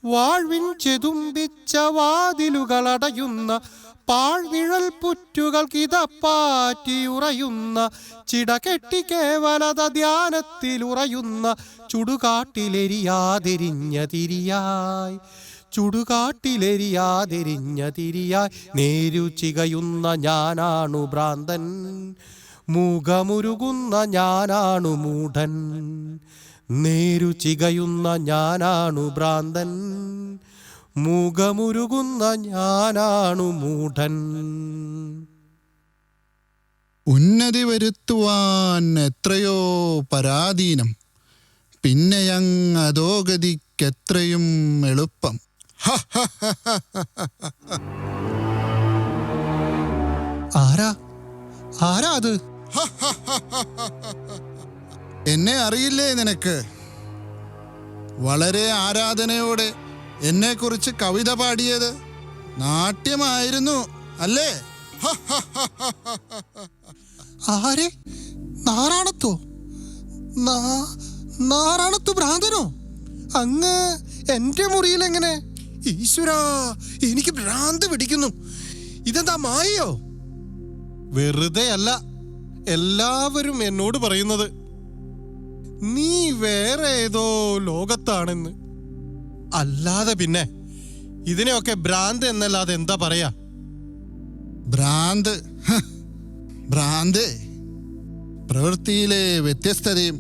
വാഴ്വിൻ ചെതുമ്പിച്ച വാതിലുകളടയുന്ന പാഴ്നിഴൽ പുറ്റുകൾ കിതപ്പാറ്റിയുറയുന്ന ചിടകെട്ടി കേവലത ധ്യാനത്തിലുറയുന്ന ചുടുകാട്ടിലെരിയാതെരിഞ്ഞ തിരിയായി ചുടുകാട്ടിലെരിയാതെരിഞ്ഞ തിരിയായി നേരു ചികയുന്ന ഞാനാണു ഭ്രാന്തൻ മൂകമുരുകുന്ന ഞാനാണു മൂഢൻ നേരു ചികയുന്ന ഞാനാണു ഭ്രാന്തൻ മൂകമുരുകുന്ന ഞാനാണു മൂഢൻ. ഉന്നതി വരുത്തുവാൻ എത്രയോ പരാധീനം, പിന്നെയങ് അധോഗതിക്കെത്രയും എളുപ്പം. ആരാ അത്? എന്നെ അറിയില്ലേ നിനക്ക്? വളരെ ആരാധനയോടെ എന്നെക്കുറിച്ച് കവിത പാടിയത് നാട്യമായിരുന്നു അല്ലേ? ആരെ? നാറാണത്തോ? നാറാണത്ത് ഭ്രാന്തനോ? അങ്ങ് എന്റെ മുറിയിൽ എങ്ങനെ? ഈശ്വരാ, എനിക്ക് ഭ്രാന്ത് പിടിക്കുന്നു. ഇതെന്താ മായയോ? വെറുതെ അല്ല എല്ലാവരും എന്നോട് പറയുന്നത്, നീ വേറെ ഏതോ ലോകത്താണെന്ന്. അല്ലാതെ പിന്നെ ഇതിനെയൊക്കെ ഭ്രാന്ത് എന്നല്ലാതെ എന്താ പറയാ? ഭ്രാന്ത് ഭ്രാന്ത് പ്രവൃത്തിയിലെ വ്യത്യസ്തതയും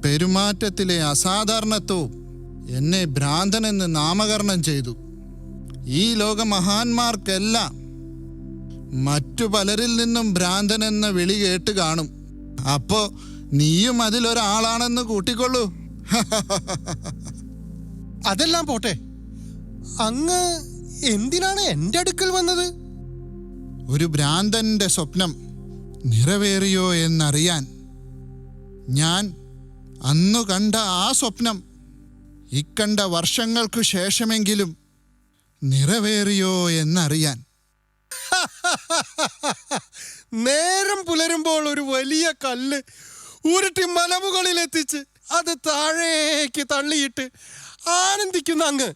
പെരുമാറ്റത്തിലെ അസാധാരണത്വവും എന്നെ ഭ്രാന്തനെന്ന് നാമകരണം ചെയ്തു. ഈ ലോക മഹാന്മാർക്കെല്ലാം മറ്റു പലരിൽ നിന്നും ഭ്രാന്തനെന്ന വിളി കേട്ട് കാണും. അപ്പോ നീയും അതിലൊരാളാണെന്ന് കൂട്ടിക്കൊള്ളൂ. അതെല്ലാം പോട്ടെ, അങ്ങ് എന്തിനാണ് എൻ്റെ അടുക്കൽ വന്നത്? ഒരു ഭ്രാന്തന്റെ സ്വപ്നം നിറവേറിയോ എന്നറിയാൻ. ഞാൻ അന്നു കണ്ട ആ സ്വപ്നം ഇക്കണ്ട വർഷങ്ങൾക്കു ശേഷമെങ്കിലും നിറവേറിയോ എന്നറിയാൻ. നേരം പുലരുമ്പോൾ ഒരു വലിയ കല്ല് ഉരുട്ടി മലമുകളിലെത്തിച്ച് അത് താഴേക്ക് തള്ളിയിട്ട് ആനന്ദിക്കുന്ന അങ്ങ്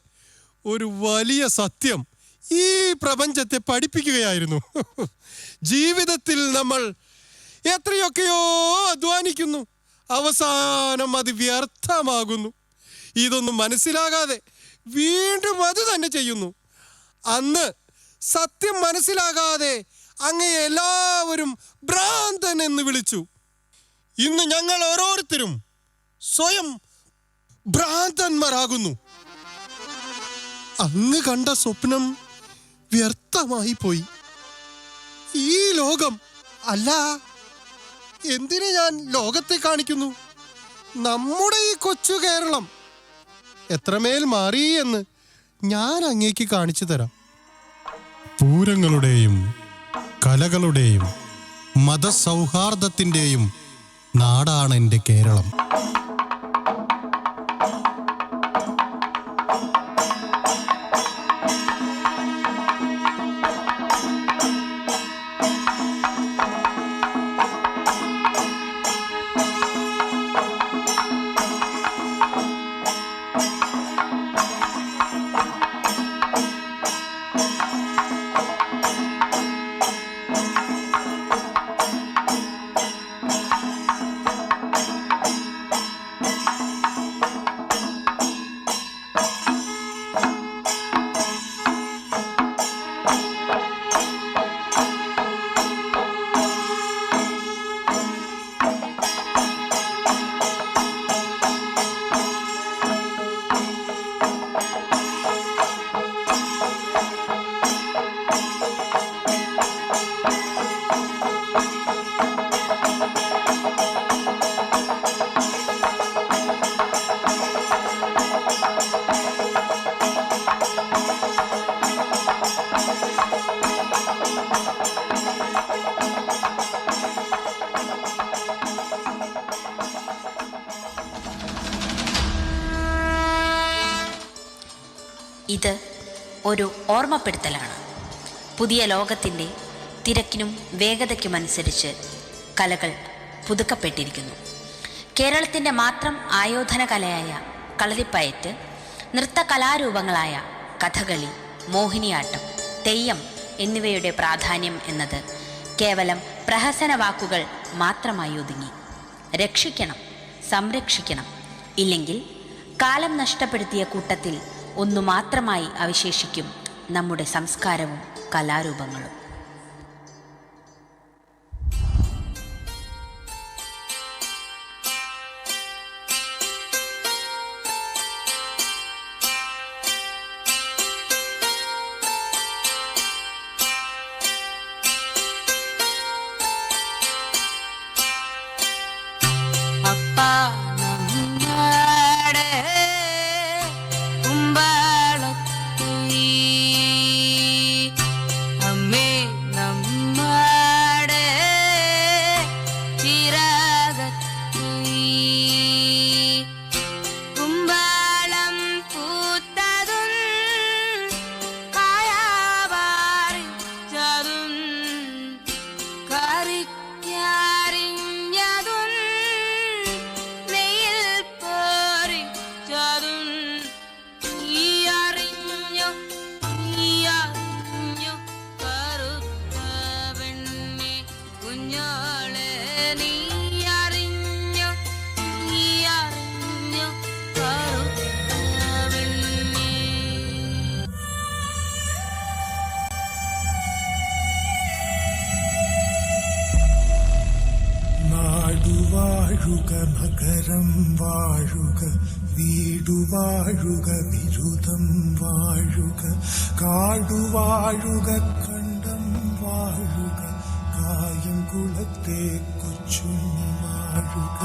ഒരു വലിയ സത്യം ഈ പ്രപഞ്ചത്തെ പഠിപ്പിക്കുകയായിരുന്നു. ജീവിതത്തിൽ നമ്മൾ എത്രയൊക്കെയോ അധ്വാനിക്കുന്നു, അവസാനം അത് വ്യർത്ഥമാകുന്നു. ഇതൊന്നും മനസ്സിലാകാതെ വീണ്ടും അത് തന്നെ ചെയ്യുന്നു. അന്ന് സത്യം മനസ്സിലാകാതെ അങ്ങയെ എല്ലാവരും ഭ്രാന്തൻ എന്ന് വിളിച്ചു. ഇന്ന് ഞങ്ങൾ ഓരോരുത്തരും സ്വയം ഭ്രാന്തന്മാരാകുന്നു. അങ്ങ് കണ്ട സ്വപ്നം വ്യർത്ഥമായി പോയി. ഈ ലോകം അല്ല, എന്തിനു ഞാൻ ലോകത്തെ കാണിക്കുന്നു? നമ്മുടെ ഈ കൊച്ചു കേരളം എത്രമേൽ മാറി എന്ന് ഞാൻ അങ്ങേക്ക് കാണിച്ചു തരാം. പൂരങ്ങളുടെയും കലകളുടെയും മതസൗഹാർദ്ദത്തിൻ്റെയും നാടാണ് എൻ്റെ കേരളം. ഇത് ഒരു ഓർമ്മപ്പെടുത്തലാണ്. പുതിയ ലോകത്തിൻ്റെ തിരക്കിനും വേഗതയ്ക്കുമനുസരിച്ച് കലകൾ പുതുക്കപ്പെട്ടിരിക്കുന്നു. കേരളത്തിൻ്റെ മാത്രം ആയോധന കലയായ കളരിപ്പയറ്റ് നൃത്തകലാരൂപങ്ങളായ കഥകളി, മോഹിനിയാട്ടം, തെയ്യം എന്നിവയുടെ പ്രാധാന്യം എന്നത് കേവലം പ്രഹസന വാക്കുകൾ മാത്രമായി ഒതുങ്ങി. രക്ഷിക്കണം, സംരക്ഷിക്കണം, ഇല്ലെങ്കിൽ കാലം നഷ്ടപ്പെടുത്തിയ കൂട്ടത്തിൽ ഒന്നു മാത്രമായി അവശേഷിക്കും നമ്മുടെ സംസ്കാരവും കലാരൂപങ്ങളും. വാഴുക നഗരം വാഴുക, വീടു വാഴുക, വിരുദം വാഴുക, കാടുവാഴുക, കണ്ടം വാഴുക, കായംകുളത്തെ കൊച്ചുണ്ണി വാഴുക.